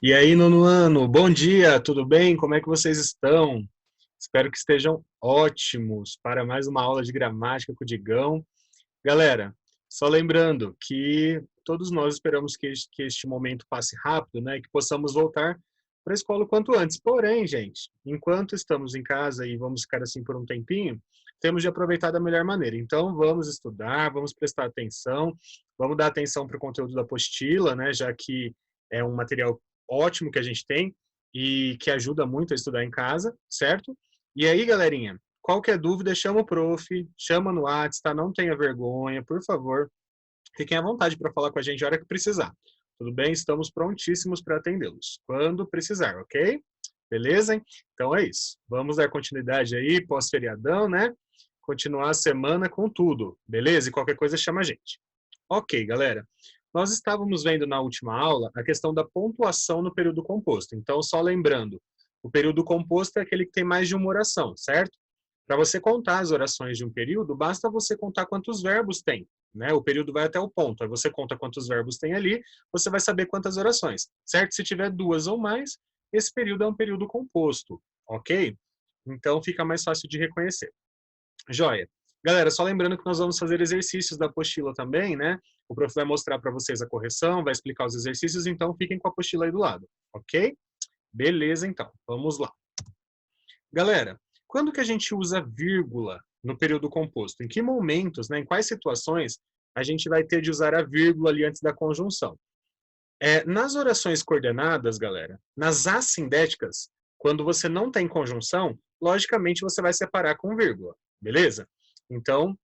E aí, nono ano, bom dia, tudo bem? Como é que vocês estão? Espero que estejam ótimos para mais uma aula de gramática com o Digão. Galera, só lembrando que todos nós esperamos que este momento passe rápido, né? E que possamos voltar para a escola o quanto antes. Porém, gente, enquanto estamos em casa e vamos ficar assim por um tempinho, temos de aproveitar da melhor maneira. Então, vamos estudar, vamos prestar atenção, vamos dar atenção para o conteúdo da apostila, né? Já que é um material ótimo que a gente tem e que ajuda muito a estudar em casa, certo? E aí, galerinha, qualquer dúvida, chama o prof, chama no WhatsApp, tá? Não tenha vergonha, por favor. Fiquem à vontade para falar com a gente a hora que precisar. Tudo bem? Estamos prontíssimos para atendê-los. Quando precisar, ok? Beleza? Hein? Então é isso. Vamos dar continuidade aí, pós-feriadão, né? Continuar a semana com tudo, beleza? E qualquer coisa chama a gente. Ok, galera. Nós estávamos vendo na última aula a questão da pontuação no período composto. Então, só lembrando, o período composto é aquele que tem mais de uma oração, certo? Para você contar as orações de um período, basta você contar quantos verbos tem. Né? O período vai até o ponto. Aí você conta quantos verbos tem ali, você vai saber quantas orações. Certo? Se tiver duas ou mais, esse período é um período composto. Ok? Então fica mais fácil de reconhecer. Joia. Galera, só lembrando que nós vamos fazer exercícios da apostila também, né? O prof vai mostrar para vocês a correção, vai explicar os exercícios, então fiquem com a apostila aí do lado, ok? Beleza, então. Vamos lá. Galera, quando que a gente usa vírgula no período composto? Em que momentos, né, em quais situações a gente vai ter de usar a vírgula ali antes da conjunção? Nas orações coordenadas, galera, nas assindéticas, quando você não tem conjunção, logicamente você vai separar com vírgula, beleza? Então,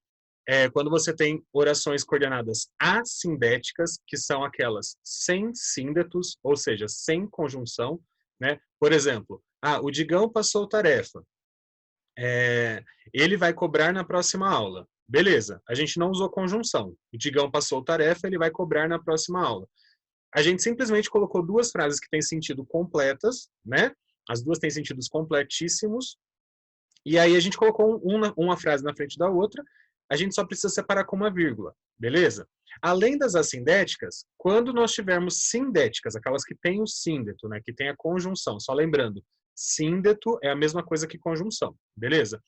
quando você tem orações coordenadas assindéticas, que são aquelas sem síndetos, ou seja, sem conjunção, né? Por exemplo, o Digão passou tarefa, ele vai cobrar na próxima aula. Beleza, a gente não usou conjunção. O Digão passou tarefa, ele vai cobrar na próxima aula. A gente simplesmente colocou duas frases que têm sentido completas, né? As duas têm sentidos completíssimos. E aí a gente colocou uma frase na frente da outra. A gente só precisa separar com uma vírgula, beleza? Além das assindéticas, quando nós tivermos sindéticas, aquelas que têm o síndeto, né? Que tem a conjunção. Só lembrando, síndeto é a mesma coisa que conjunção, beleza?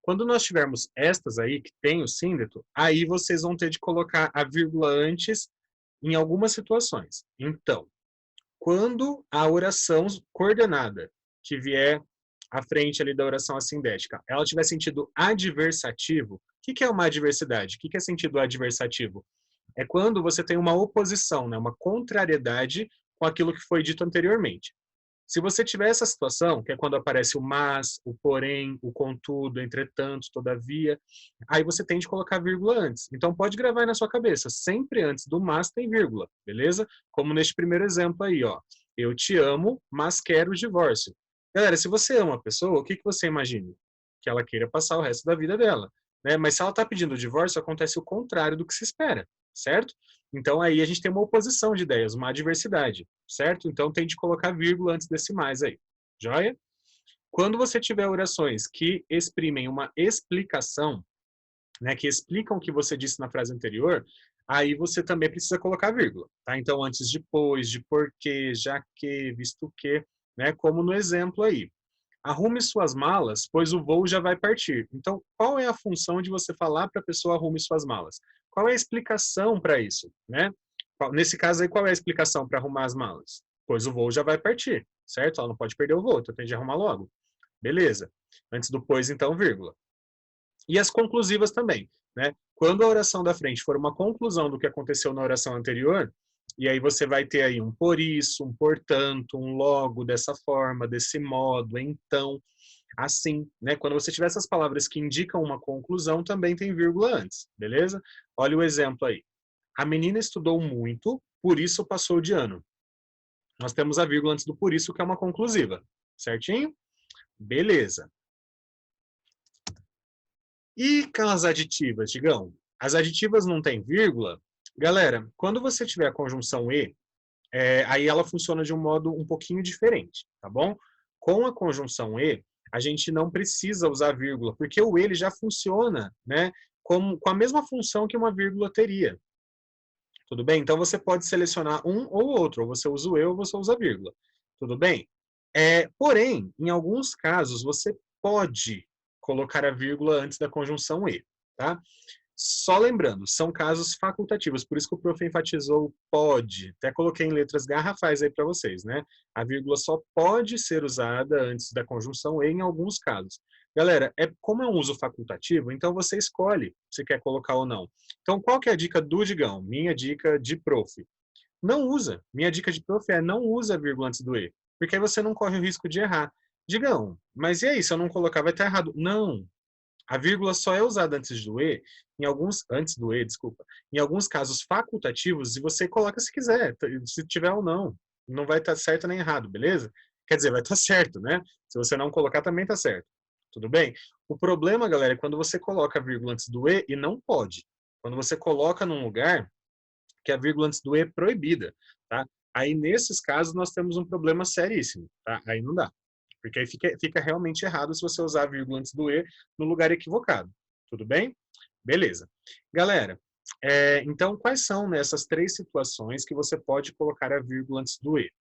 Quando nós tivermos estas aí, que tem o síndeto, aí vocês vão ter de colocar a vírgula antes em algumas situações. Então, quando a oração coordenada que vier à frente ali da oração assindética, ela tiver sentido adversativo, o que é uma adversidade? O que é sentido adversativo? É quando você tem uma oposição, né, uma contrariedade com aquilo que foi dito anteriormente. Se você tiver essa situação, que é quando aparece o mas, o porém, o contudo, entretanto, todavia, aí você tem de colocar vírgula antes. Então pode gravar aí na sua cabeça, sempre antes do mas tem vírgula, beleza? Como neste primeiro exemplo aí, ó. Eu te amo, mas quero o divórcio. Galera, se você ama a pessoa, o que você imagina? Que ela queira passar o resto da vida dela, né? Mas se ela está pedindo o divórcio, acontece o contrário do que se espera, certo? Então aí a gente tem uma oposição de ideias, uma adversidade, certo? Então tem de colocar vírgula antes desse mais aí. Joia? Quando você tiver orações que exprimem uma explicação, né, que explicam o que você disse na frase anterior, aí você também precisa colocar vírgula, tá? Então antes de pois, de porquê, já que, visto que, né, como no exemplo aí. Arrume suas malas, pois o voo já vai partir. Então, qual é a função de você falar para a pessoa arrume suas malas? Qual é a explicação para isso, né? Nesse caso aí, qual é a explicação para arrumar as malas? Pois o voo já vai partir, certo? Ela não pode perder o voo, então tem de arrumar logo. Beleza. Antes do pois, então, vírgula. E as conclusivas também, né? Quando a oração da frente for uma conclusão do que aconteceu na oração anterior, e aí você vai ter aí um por isso, um portanto, um logo dessa forma, desse modo, então, assim, né? Quando você tiver essas palavras que indicam uma conclusão, também tem vírgula antes, beleza? Olha o exemplo aí. A menina estudou muito, por isso passou de ano. Nós temos a vírgula antes do por isso, que é uma conclusiva, certinho? Beleza. E aquelas aditivas, digam? As aditivas não têm vírgula? Galera, quando você tiver a conjunção e, aí ela funciona de um modo um pouquinho diferente, tá bom? Com a conjunção e, a gente não precisa usar vírgula, porque o ele já funciona, né, com a mesma função que uma vírgula teria. Tudo bem? Então você pode selecionar um ou outro, ou você usa o e ou você usa a vírgula. Tudo bem? Porém, em alguns casos, você pode colocar a vírgula antes da conjunção e, tá? Só lembrando, são casos facultativos, por isso que o prof enfatizou pode. Até coloquei em letras garrafais aí para vocês, né? A vírgula só pode ser usada antes da conjunção e em alguns casos. Galera, como é um uso facultativo, então você escolhe se quer colocar ou não. Então, qual que é a dica do Digão? Minha dica de prof. Não usa. Minha dica de prof é não usa a vírgula antes do e, porque aí você não corre o risco de errar. Digão, mas e aí, se eu não colocar, vai estar errado? Não, a vírgula só é usada antes do e, antes do e, desculpa, em alguns casos facultativos, e você coloca se quiser, se tiver ou não. Não vai estar certo nem errado, beleza? Quer dizer, vai estar certo, né? Se você não colocar, também está certo. Tudo bem? O problema, galera, é quando você coloca a vírgula antes do e não pode. Quando você coloca num lugar que a vírgula antes do e é proibida, tá? Aí, nesses casos, nós temos um problema seríssimo, tá? Aí não dá. Porque aí fica realmente errado se você usar a vírgula antes do e no lugar equivocado. Tudo bem? Beleza. Galera, então quais são nessas três situações que você pode colocar a vírgula antes do e?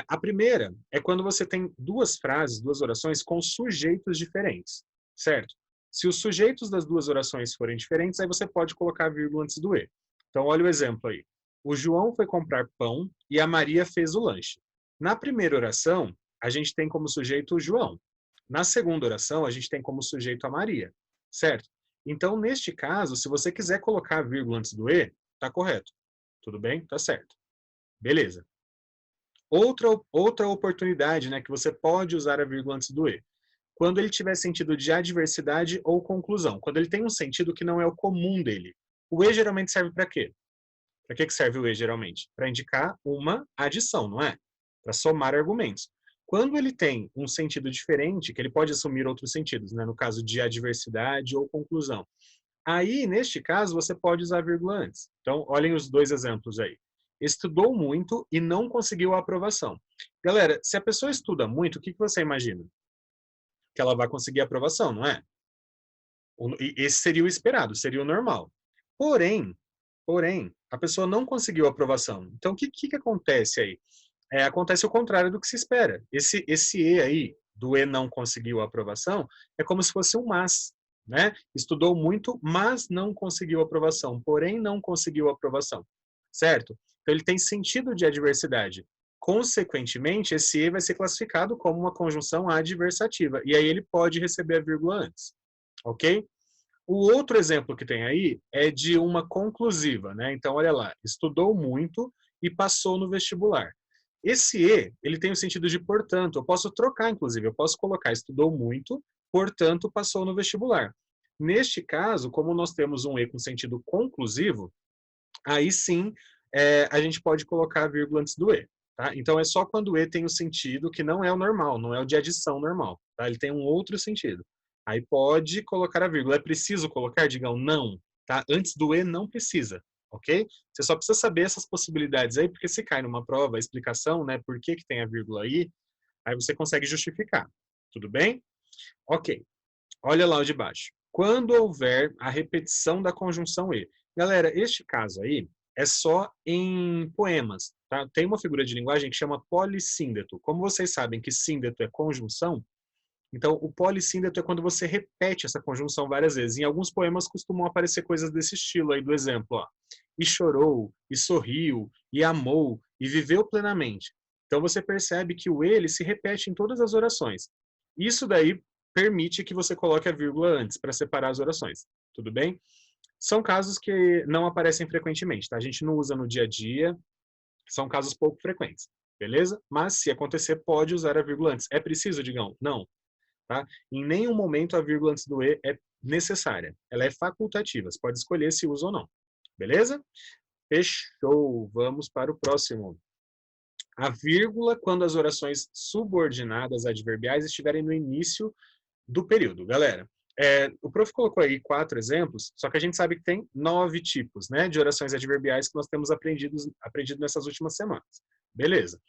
A primeira é quando você tem duas frases, duas orações com sujeitos diferentes, certo? Se os sujeitos das duas orações forem diferentes, aí você pode colocar a vírgula antes do e. Então, olha o exemplo aí. O João foi comprar pão e a Maria fez o lanche. Na primeira oração, a gente tem como sujeito o João. Na segunda oração, a gente tem como sujeito a Maria, certo? Então, neste caso, se você quiser colocar a vírgula antes do e, tá correto. Tudo bem? Tá certo. Beleza. Outra oportunidade, né, que você pode usar a vírgula antes do e. Quando ele tiver sentido de adversidade ou conclusão. Quando ele tem um sentido que não é o comum dele. O e geralmente serve para quê? Para que serve o e geralmente? Para indicar uma adição, não é? Para somar argumentos. Quando ele tem um sentido diferente, que ele pode assumir outros sentidos, né? No caso de adversidade ou conclusão. Aí, neste caso, você pode usar a vírgula antes. Então, olhem os dois exemplos aí. Estudou muito e não conseguiu a aprovação. Galera, se a pessoa estuda muito, o que você imagina? Que ela vai conseguir a aprovação, não é? Esse seria o esperado, seria o normal. Porém, a pessoa não conseguiu a aprovação. Então, o que acontece aí? Acontece o contrário do que se espera. Esse E aí, do E não conseguiu a aprovação, é como se fosse um mas. Né? Estudou muito, mas não conseguiu a aprovação. Porém, não conseguiu a aprovação. Certo? Então, ele tem sentido de adversidade. Consequentemente, esse E vai ser classificado como uma conjunção adversativa. E aí ele pode receber a vírgula antes. Ok? O outro exemplo que tem aí é de uma conclusiva, né? Então, olha lá, estudou muito e passou no vestibular. Esse e, ele tem o sentido de portanto. Eu posso trocar, inclusive, eu posso colocar estudou muito, portanto, passou no vestibular. Neste caso, como nós temos um e com sentido conclusivo, aí sim a gente pode colocar a vírgula antes do e. Tá? Então, é só quando o e tem o sentido que não é o normal, não é o de adição normal. Tá? Ele tem um outro sentido. Aí pode colocar a vírgula. É preciso colocar? Digam não. Tá? Antes do e não precisa. Ok? Você só precisa saber essas possibilidades aí, porque se cai numa prova, a explicação, né, por que tem a vírgula aí você consegue justificar. Tudo bem? Ok. Olha lá o de baixo. Quando houver a repetição da conjunção e. Galera, este caso aí é só em poemas. Tá? Tem uma figura de linguagem que chama polissíndeto. Como vocês sabem que síndeto é conjunção, então o polissíndeto é quando você repete essa conjunção várias vezes. Em alguns poemas costumam aparecer coisas desse estilo aí do exemplo. Ó. E chorou, e sorriu, e amou, e viveu plenamente. Então você percebe que o ele se repete em todas as orações. Isso daí permite que você coloque a vírgula antes para separar as orações. Tudo bem? São casos que não aparecem frequentemente, tá? A gente não usa no dia a dia, são casos pouco frequentes, beleza? Mas se acontecer, pode usar a vírgula antes. É preciso, Digão? Não. Tá? Em nenhum momento a vírgula antes do e é necessária. Ela é facultativa, você pode escolher se usa ou não. Beleza? Fechou. Vamos para o próximo. A vírgula quando as orações subordinadas adverbiais estiverem no início do período. Galera, o prof colocou aí 4 exemplos, só que a gente sabe que tem 9 tipos, né, de orações adverbiais que nós temos aprendido nessas últimas semanas. Beleza.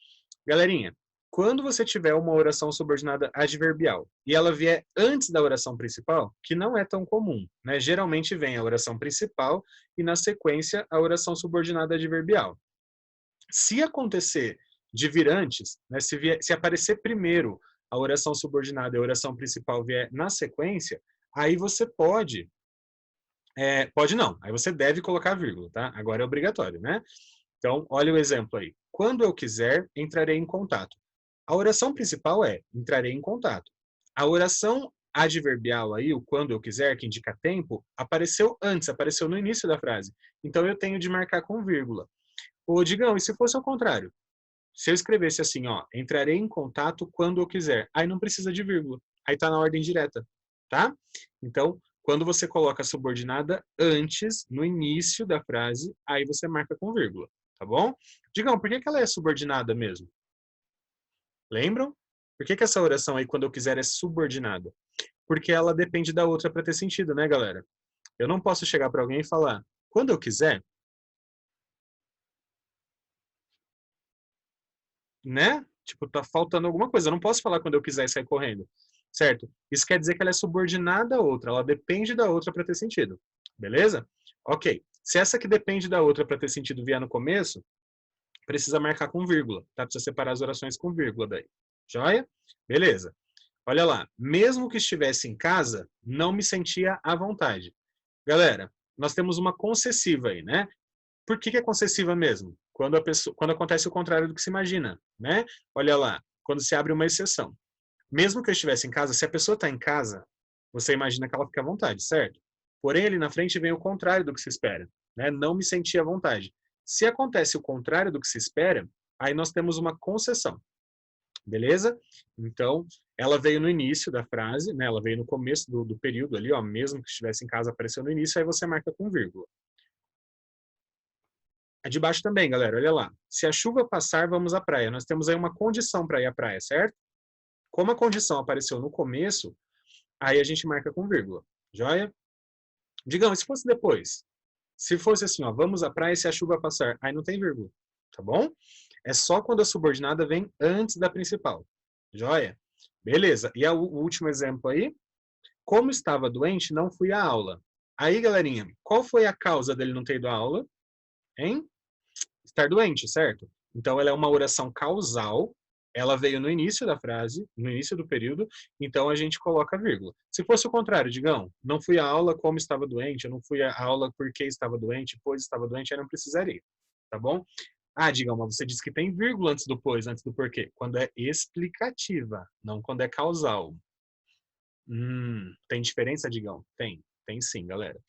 Galerinha, Quando você tiver uma oração subordinada adverbial e ela vier antes da oração principal, que não é tão comum, né? Geralmente vem a oração principal e na sequência a oração subordinada adverbial. Se acontecer de vir antes, né, se aparecer primeiro a oração subordinada e a oração principal vier na sequência, aí você pode não, aí você deve colocar vírgula, tá? Agora é obrigatório, né? Então, olha o exemplo aí. Quando eu quiser, entrarei em contato. A oração principal é entrarei em contato. A oração adverbial aí, o quando eu quiser, que indica tempo, apareceu antes, apareceu no início da frase. Então eu tenho de marcar com vírgula. Ô, Digão, e se fosse ao contrário? Se eu escrevesse assim, ó, entrarei em contato quando eu quiser, aí não precisa de vírgula. Aí tá na ordem direta, tá? Então, quando você coloca a subordinada antes, no início da frase, aí você marca com vírgula, tá bom? Digão, por que ela é subordinada mesmo? Lembram? Por que essa oração aí, quando eu quiser, é subordinada? Porque ela depende da outra para ter sentido, né, galera? Eu não posso chegar para alguém e falar, quando eu quiser, né? Tipo, tá faltando alguma coisa. Eu não posso falar quando eu quiser e sair correndo, certo? Isso quer dizer que ela é subordinada à outra, ela depende da outra para ter sentido, beleza? Ok. Se essa que depende da outra para ter sentido vier no começo, precisa marcar com vírgula, tá? Precisa separar as orações com vírgula daí. Joia? Beleza. Olha lá, mesmo que estivesse em casa, não me sentia à vontade. Galera, nós temos uma concessiva aí, né? Por que é concessiva mesmo? Quando acontece o contrário do que se imagina, né? Olha lá, quando se abre uma exceção. Mesmo que eu estivesse em casa, se a pessoa está em casa, você imagina que ela fica à vontade, certo? Porém, ali na frente vem o contrário do que se espera, né? Não me senti à vontade. Se acontece o contrário do que se espera, aí nós temos uma concessão. Beleza? Então, ela veio no início da frase, né? Ela veio no começo do período ali, ó, mesmo que estivesse em casa, apareceu no início, aí você marca com vírgula. A de baixo também, galera, olha lá. Se a chuva passar, vamos à praia. Nós temos aí uma condição para ir à praia, certo? Como a condição apareceu no começo, aí a gente marca com vírgula. Joia? Digamos, se fosse depois. Se fosse assim, ó, vamos à praia se a chuva passar, aí não tem vírgula, tá bom? É só quando a subordinada vem antes da principal. Joia? Beleza. E o último exemplo aí. Como estava doente, não fui à aula. Aí, galerinha, qual foi a causa dele não ter ido à aula? Hein? Estar doente, certo? Então, ela é uma oração causal. Ela veio no início da frase, no início do período, então a gente coloca vírgula. Se fosse o contrário, digam, não fui à aula como estava doente, eu não fui à aula porque estava doente, pois estava doente, aí não precisaria, tá bom? Ah, digam, mas você disse que tem vírgula antes do pois, antes do porquê. Quando é explicativa, não quando é causal. Tem diferença, Digão? Tem sim, galera.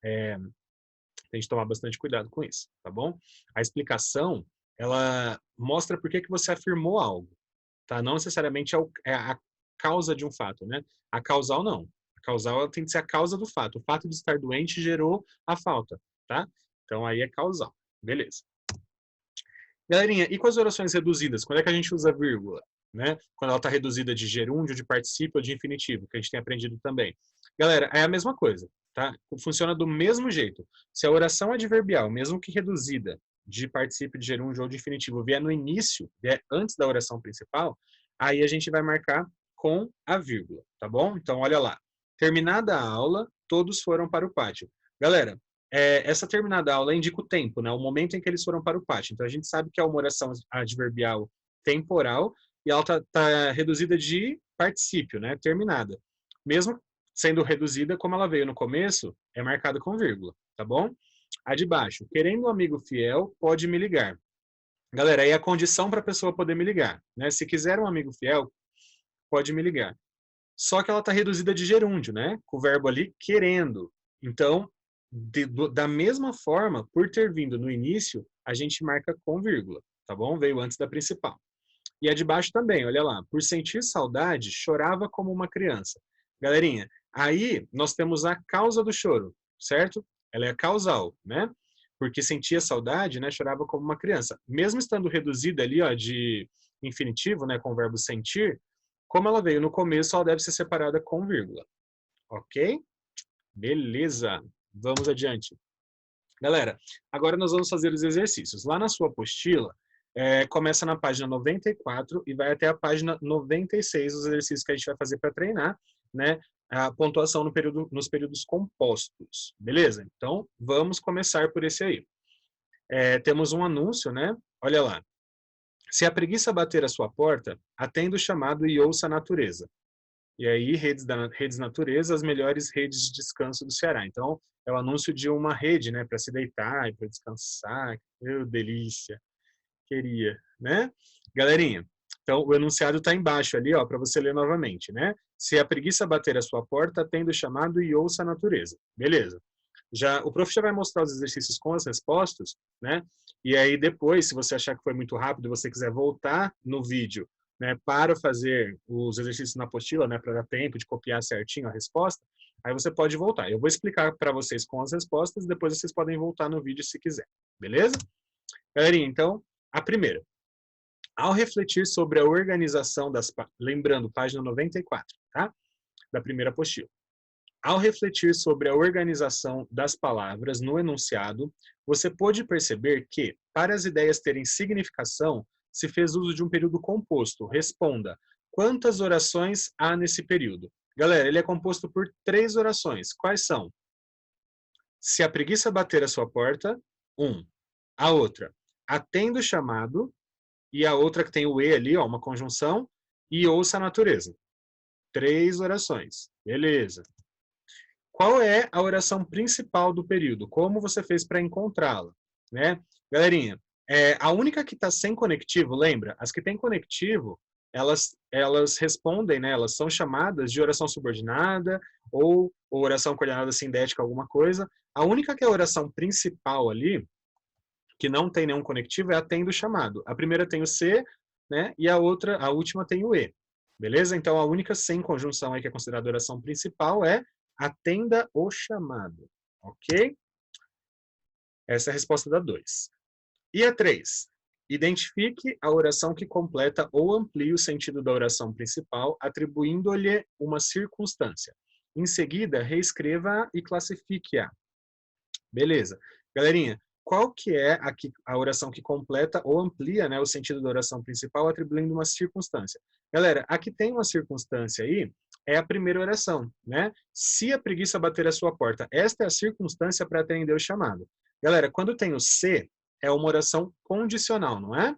Tem que tomar bastante cuidado com isso, tá bom? A explicação, ela mostra por que você afirmou algo, tá? Não necessariamente é a causa de um fato, né? A causal, não. A causal ela tem que ser a causa do fato. O fato de estar doente gerou a falta, tá? Então aí é causal. Beleza. Galerinha, e com as orações reduzidas? Quando é que a gente usa vírgula? Né? Quando ela está reduzida de gerúndio, de particípio ou de infinitivo, que a gente tem aprendido também. Galera, é a mesma coisa, tá? Funciona do mesmo jeito. Se a oração adverbial, mesmo que reduzida, de particípio, de gerúndio ou de infinitivo, vier no início, vier antes da oração principal, aí a gente vai marcar com a vírgula, tá bom? Então, olha lá. Terminada a aula, todos foram para o pátio. Galera, essa terminada aula indica o tempo, né? O momento em que eles foram para o pátio. Então, a gente sabe que é uma oração adverbial temporal e ela tá reduzida de particípio, né? Terminada. Mesmo sendo reduzida, como ela veio no começo, é marcada com vírgula, tá bom? A de baixo, querendo um amigo fiel, pode me ligar. Galera, aí é a condição para a pessoa poder me ligar, né? Se quiser um amigo fiel, pode me ligar. Só que ela está reduzida de gerúndio, né? Com o verbo ali querendo. Então, da mesma forma, por ter vindo no início, a gente marca com vírgula, tá bom? Veio antes da principal. E a de baixo também, olha lá. Por sentir saudade, chorava como uma criança. Galerinha, aí nós temos a causa do choro, certo? Ela é causal, né? Porque sentia saudade, né? Chorava como uma criança. Mesmo estando reduzida ali, ó, de infinitivo, né? Com o verbo sentir, como ela veio no começo, ela deve ser separada com vírgula. Ok? Beleza. Vamos adiante. Galera, agora nós vamos fazer os exercícios. Lá na sua apostila, começa na página 94 e vai até a página 96, os exercícios que a gente vai fazer para treinar, né, a pontuação nos períodos compostos, beleza? Então, vamos começar por esse aí. Temos um anúncio, né? Olha lá. Se a preguiça bater a sua porta, atenda o chamado e ouça a natureza. E aí, redes natureza, as melhores redes de descanso do Ceará. Então, é o anúncio de uma rede, né, para se deitar e para descansar. Meu, delícia. Queria, né? Galerinha, então o enunciado está embaixo ali, ó, para você ler novamente, né? Se a preguiça bater a sua porta, atenda o chamado e ouça a natureza. Beleza. O prof já vai mostrar os exercícios com as respostas, né? E aí depois, se você achar que foi muito rápido e você quiser voltar no vídeo, né, para fazer os exercícios na apostila, né, para dar tempo de copiar certinho a resposta, aí você pode voltar. Eu vou explicar para vocês com as respostas, depois vocês podem voltar no vídeo se quiser. Beleza? Galerinha, então, a primeira. Ao refletir sobre a organização lembrando, página 94, tá? Da primeira apostila. Ao refletir sobre a organização das palavras no enunciado, você pôde perceber que, para as ideias terem significação, se fez uso de um período composto. Responda, quantas orações há nesse período? Galera, ele é composto por 3 orações. Quais são? Se a preguiça bater a sua porta, 1. A outra, atenda o chamado, e a outra que tem o E ali, ó, uma conjunção, e ouça a natureza. 3 orações. Beleza. Qual é a oração principal do período? Como você fez para encontrá-la? Né? Galerinha, a única que está sem conectivo, lembra? As que têm conectivo, elas respondem, né? Elas são chamadas de oração subordinada ou oração coordenada sindética, alguma coisa. A única que é a oração principal ali, que não tem nenhum conectivo, é atenda o chamado. A primeira tem o C, né? E a última tem o E. Beleza? Então, a única sem conjunção aí que é considerada oração principal é atenda o chamado. Ok? Essa é a resposta da 2. E a 3. Identifique a oração que completa ou amplia o sentido da oração principal, atribuindo-lhe uma circunstância. Em seguida, reescreva-a e classifique-a. Beleza. Galerinha, qual que é a oração que completa ou amplia, né, o sentido da oração principal, atribuindo uma circunstância? Galera, aqui tem uma circunstância aí, é a primeira oração, né? Se a preguiça bater a sua porta, esta é a circunstância para atender o chamado. Galera, quando tem o se, é uma oração condicional, não é?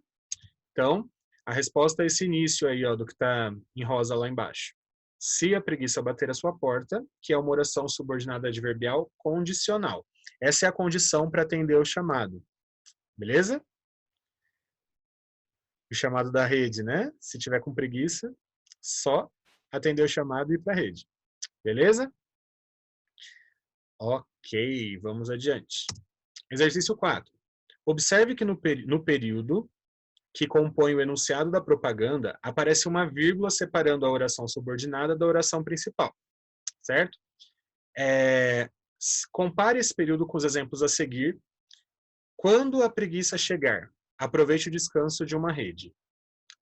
Então, a resposta é esse início aí, ó, do que está em rosa lá embaixo. Se a preguiça bater a sua porta, que é uma oração subordinada adverbial condicional. Essa é a condição para atender o chamado. Beleza? O chamado da rede, né? Se tiver com preguiça, só atender o chamado e ir para a rede. Beleza? Ok, vamos adiante. Exercício 4. Observe que no período que compõe o enunciado da propaganda, aparece uma vírgula separando a oração subordinada da oração principal. Certo? Compare esse período com os exemplos a seguir. Quando a preguiça chegar, aproveite o descanso de uma rede.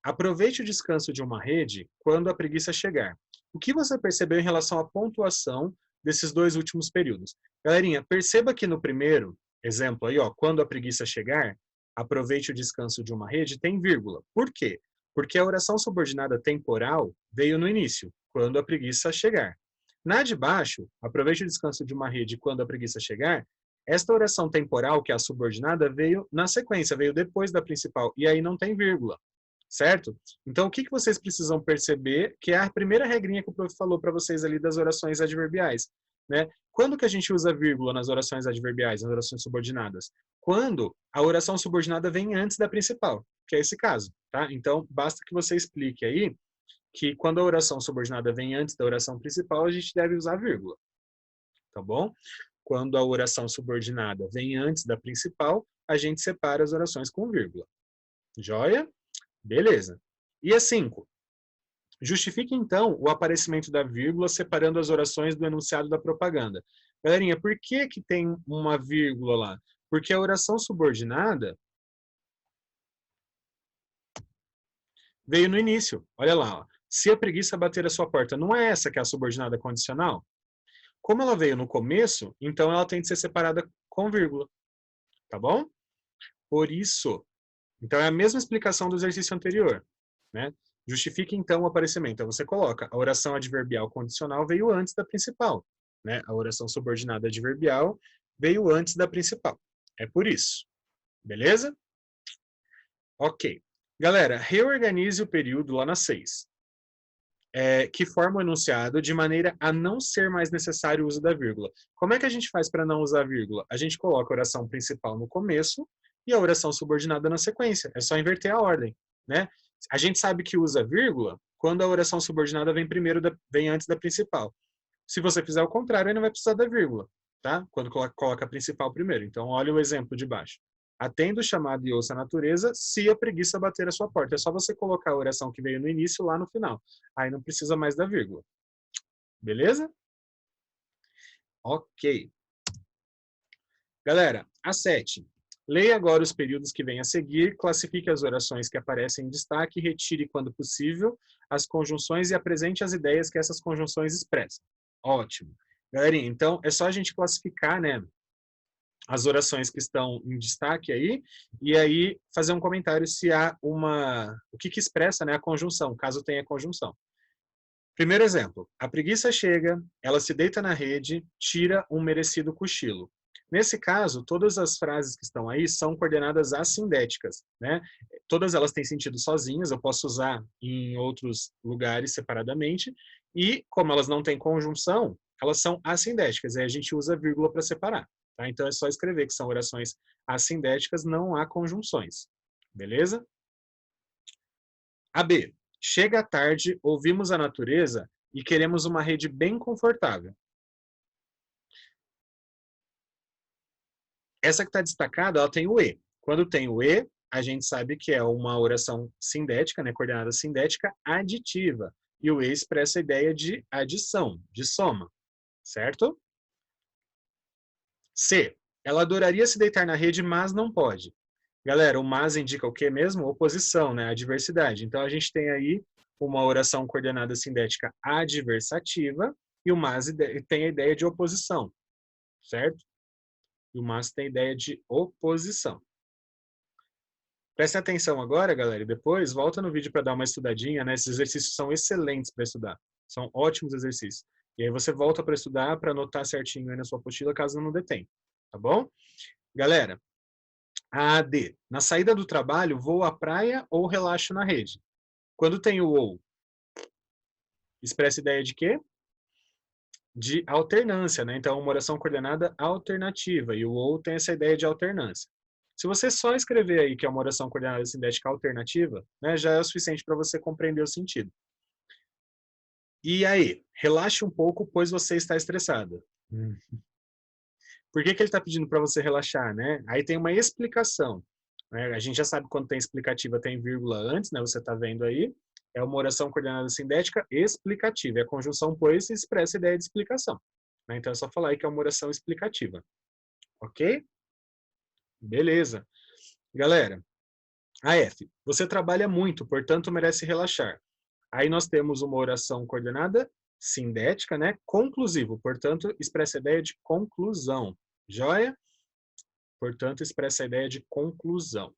Aproveite o descanso de uma rede quando a preguiça chegar. O que você percebeu em relação à pontuação desses 2 últimos períodos? Galerinha, perceba que no primeiro exemplo aí, ó, quando a preguiça chegar, aproveite o descanso de uma rede, tem vírgula. Por quê? Porque a oração subordinada temporal veio no início, quando a preguiça chegar. Na de baixo, aproveite o descanso de uma rede quando a preguiça chegar, esta oração temporal, que é a subordinada, veio na sequência, veio depois da principal, e aí não tem vírgula. Certo? Então, o que vocês precisam perceber, que é a primeira regrinha que o prof falou para vocês ali das orações adverbiais, né? Quando que a gente usa vírgula nas orações adverbiais, nas orações subordinadas? Quando a oração subordinada vem antes da principal, que é esse caso, tá? Então, basta que você explique aí que quando a oração subordinada vem antes da oração principal, a gente deve usar vírgula, tá bom? Quando a oração subordinada vem antes da principal, a gente separa as orações com vírgula. Joia? Beleza. E a 5. Justifique, então, o aparecimento da vírgula separando as orações do enunciado da propaganda. Galerinha, por que que tem uma vírgula lá? Porque a oração subordinada veio no início. Olha lá, ó. Se a preguiça bater a sua porta, não é essa que é a subordinada condicional? Como ela veio no começo, então ela tem que ser separada com vírgula. Tá bom? Por isso, Então, é a mesma explicação do exercício anterior, né? Justifique, então, o aparecimento. Então, você coloca a oração adverbial condicional veio antes da principal, né? A oração subordinada adverbial veio antes da principal. É por isso. Beleza? Ok. Galera, reorganize o período lá na 6. Que forma o enunciado de maneira a não ser mais necessário o uso da vírgula. Como é que a gente faz para não usar a vírgula? A gente coloca a oração principal no começo e a oração subordinada na sequência. É só inverter a ordem, né? A gente sabe que usa vírgula quando a oração subordinada vem antes da principal. Se você fizer o contrário, aí não vai precisar da vírgula, tá? Quando coloca a principal primeiro. Então, olha o exemplo de baixo. Atenda o chamado e ouça a natureza, se a preguiça bater a sua porta. É só você colocar a oração que veio no início lá no final. Aí não precisa mais da vírgula. Beleza? Ok. Galera, a 7. Leia agora os períodos que vêm a seguir, classifique as orações que aparecem em destaque, retire, quando possível, as conjunções e apresente as ideias que essas conjunções expressam. Ótimo. Galerinha, então é só a gente classificar, né, as orações que estão em destaque aí, e aí fazer um comentário se há o que expressa, né, a conjunção, caso tenha conjunção. Primeiro exemplo, a preguiça chega, ela se deita na rede, tira um merecido cochilo. Nesse caso, todas as frases que estão aí são coordenadas assindéticas, né? Todas elas têm sentido sozinhas, eu posso usar em outros lugares separadamente, e como elas não têm conjunção, elas são assindéticas, aí a gente usa vírgula para separar, tá? Então é só escrever que são orações assindéticas, não há conjunções, beleza? A B. Chega à tarde, ouvimos a natureza e queremos uma rede bem confortável. Essa que está destacada, ela tem o E. Quando tem o E, a gente sabe que é uma oração sindética, né, coordenada sindética aditiva. E o E expressa a ideia de adição, de soma, certo? C. Ela adoraria se deitar na rede, mas não pode. Galera, o mas indica o que mesmo? Oposição, né? Adversidade. Então, a gente tem aí uma oração coordenada sindética adversativa e o mas tem a ideia de oposição, certo? E o mas tem a ideia de oposição. Preste atenção agora, galera, e depois volta no vídeo para dar uma estudadinha, né? Esses exercícios são excelentes para estudar. São ótimos exercícios. E aí você volta para estudar, para anotar certinho aí na sua apostila, caso não dê tempo. Tá bom? Galera, a D. Na saída do trabalho, vou à praia ou relaxo na rede. Quando tem o ou, expressa ideia de quê? De alternância, né? Então, uma oração coordenada alternativa. E o ou tem essa ideia de alternância. Se você só escrever aí que é uma oração coordenada sindética alternativa, né, já é o suficiente para você compreender o sentido. E aí, relaxe um pouco, pois você está estressada. Por que ele está pedindo para você relaxar, né? Aí tem uma explicação. Né? A gente já sabe quando tem explicativa, tem vírgula antes, né? Você está vendo aí. É uma oração coordenada sindética explicativa. E a conjunção pois expressa a ideia de explicação. Né? Então é só falar aí que é uma oração explicativa. Ok? Beleza. Galera, a F. Você trabalha muito, portanto merece relaxar. Aí nós temos uma oração coordenada sindética, né? Conclusivo, portanto, expressa a ideia de conclusão. Joia? Portanto, expressa a ideia de conclusão.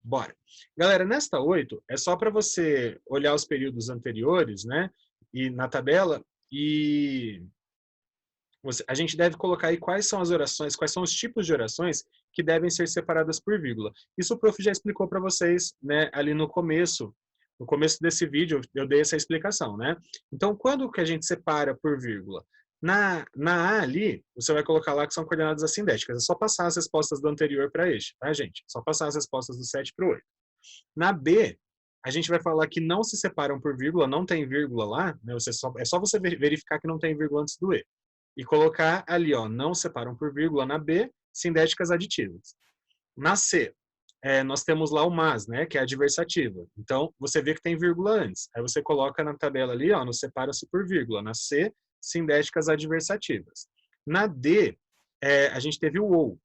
Bora. Galera, nesta 8, é só para você olhar os períodos anteriores, né? E na tabela, e a gente deve colocar aí quais são as orações, quais são os tipos de orações que devem ser separadas por vírgula. Isso o prof já explicou para vocês, né, ali no começo desse vídeo, eu dei essa explicação, né? Então, quando que a gente separa por vírgula? Na A ali, você vai colocar lá que são coordenadas assindéticas. É só passar as respostas do anterior para este, tá, gente? É só passar as respostas do 7 para o 8. Na B, a gente vai falar que não se separam por vírgula, não tem vírgula lá, né? É só você verificar que não tem vírgula antes do E. E colocar ali, ó, não separam por vírgula na B, sindéticas aditivas. Na C, nós temos lá o mas, né, que é adversativa. Então, você vê que tem vírgula antes. Aí você coloca na tabela ali, ó, não separa-se por vírgula. Na C, sindéticas adversativas. Na D, a gente teve o ou.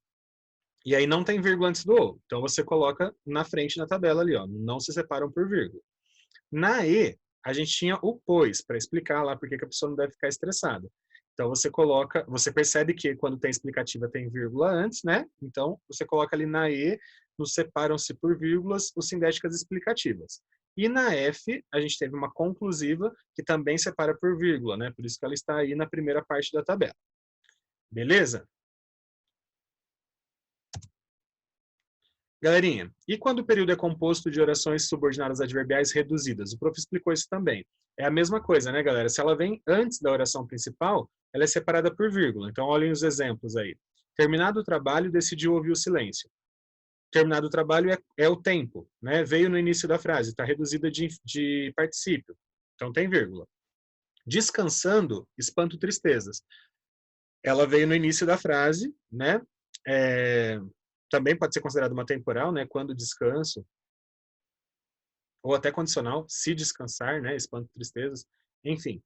E aí não tem vírgula antes do ou. Então, você coloca na frente na tabela ali, ó, não se separam por vírgula. Na E, a gente tinha o pois, para explicar lá porque que a pessoa não deve ficar estressada. Então, você percebe que quando tem explicativa tem vírgula antes, né? Então, você coloca ali na E, nos separam-se por vírgulas os sindéticas explicativas. E na F, a gente teve uma conclusiva que também separa por vírgula, né? Por isso que ela está aí na primeira parte da tabela. Beleza? Galerinha, e quando o período é composto de orações subordinadas adverbiais reduzidas? O prof explicou isso também. É a mesma coisa, né, galera? Se ela vem antes da oração principal, ela é separada por vírgula. Então, olhem os exemplos aí. Terminado o trabalho, decidiu ouvir o silêncio. Terminado o trabalho é o tempo, né? Veio no início da frase, está reduzida de particípio. Então, tem vírgula. Descansando, espanto tristezas. Ela veio no início da frase, né? Também pode ser considerado uma temporal, né? Quando descanso, ou até condicional, se descansar, né? Espanto tristezas. Enfim,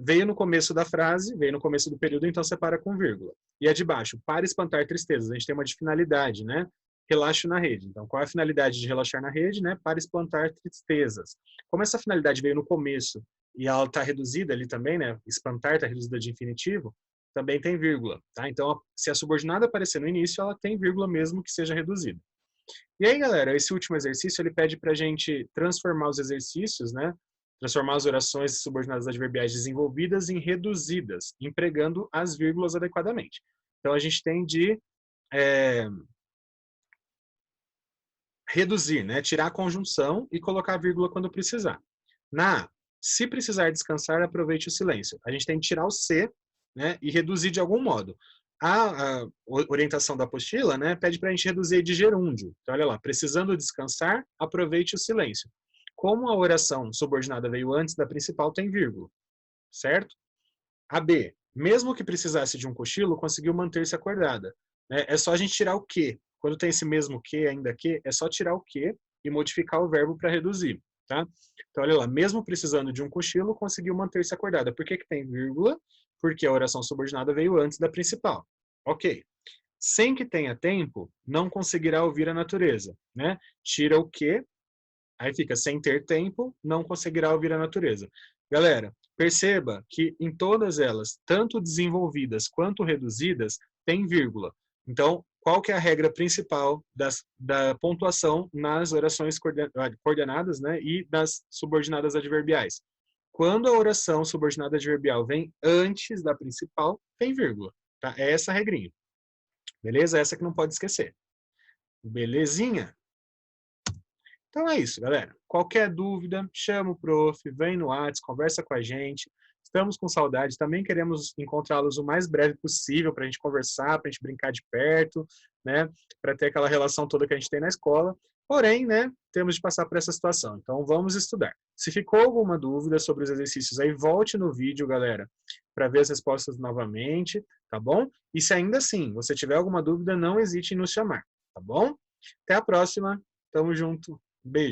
veio no começo da frase, veio no começo do período, então separa com vírgula. E a de baixo, para espantar tristezas. A gente tem uma de finalidade, né? Relaxo na rede. Então, qual é a finalidade de relaxar na rede, né? Para espantar tristezas. Como essa finalidade veio no começo e ela está reduzida ali também, né? Espantar está reduzida de infinitivo, também tem vírgula, tá? Então, se a subordinada aparecer no início, ela tem vírgula mesmo que seja reduzida. E aí, galera, esse último exercício, ele pede para a gente transformar os exercícios, né? Transformar as orações subordinadas adverbiais desenvolvidas em reduzidas, empregando as vírgulas adequadamente. Então, a gente tem de reduzir, né? Tirar a conjunção e colocar a vírgula quando precisar. Se precisar descansar, aproveite o silêncio. A gente tem que tirar o C, né, e reduzir de algum modo. A orientação da apostila, né, pede para a gente reduzir de gerúndio. Então, olha lá, precisando descansar, aproveite o silêncio. Como a oração subordinada veio antes da principal, tem vírgula, certo? A B, mesmo que precisasse de um cochilo, conseguiu manter-se acordada. Né? É só a gente tirar o que. Quando tem esse mesmo que, ainda que, é só tirar o que e modificar o verbo para reduzir. Tá? Então, olha lá, mesmo precisando de um cochilo, conseguiu manter-se acordada. Por que tem vírgula? Porque a oração subordinada veio antes da principal. Ok. Sem que tenha tempo, não conseguirá ouvir a natureza. Né? Tira o que, aí fica sem ter tempo, não conseguirá ouvir a natureza. Galera, perceba que em todas elas, tanto desenvolvidas quanto reduzidas, tem vírgula. Então, qual que é a regra principal da pontuação nas orações coordenadas, né, e das subordinadas adverbiais? Quando a oração subordinada adverbial vem antes da principal, tem vírgula. Tá? É essa a regrinha. Beleza? Essa que não pode esquecer. Belezinha? Então é isso, galera. Qualquer dúvida, chama o prof, vem no WhatsApp, conversa com a gente. Estamos com saudade, também queremos encontrá-los o mais breve possível para a gente conversar, para a gente brincar de perto, né? Para ter aquela relação toda que a gente tem na escola. Porém, né, temos de passar por essa situação. Então vamos estudar. Se ficou alguma dúvida sobre os exercícios aí, volte no vídeo, galera, para ver as respostas novamente, tá bom? E se ainda assim você tiver alguma dúvida, não hesite em nos chamar, tá bom? Até a próxima. Tamo junto. Beijo.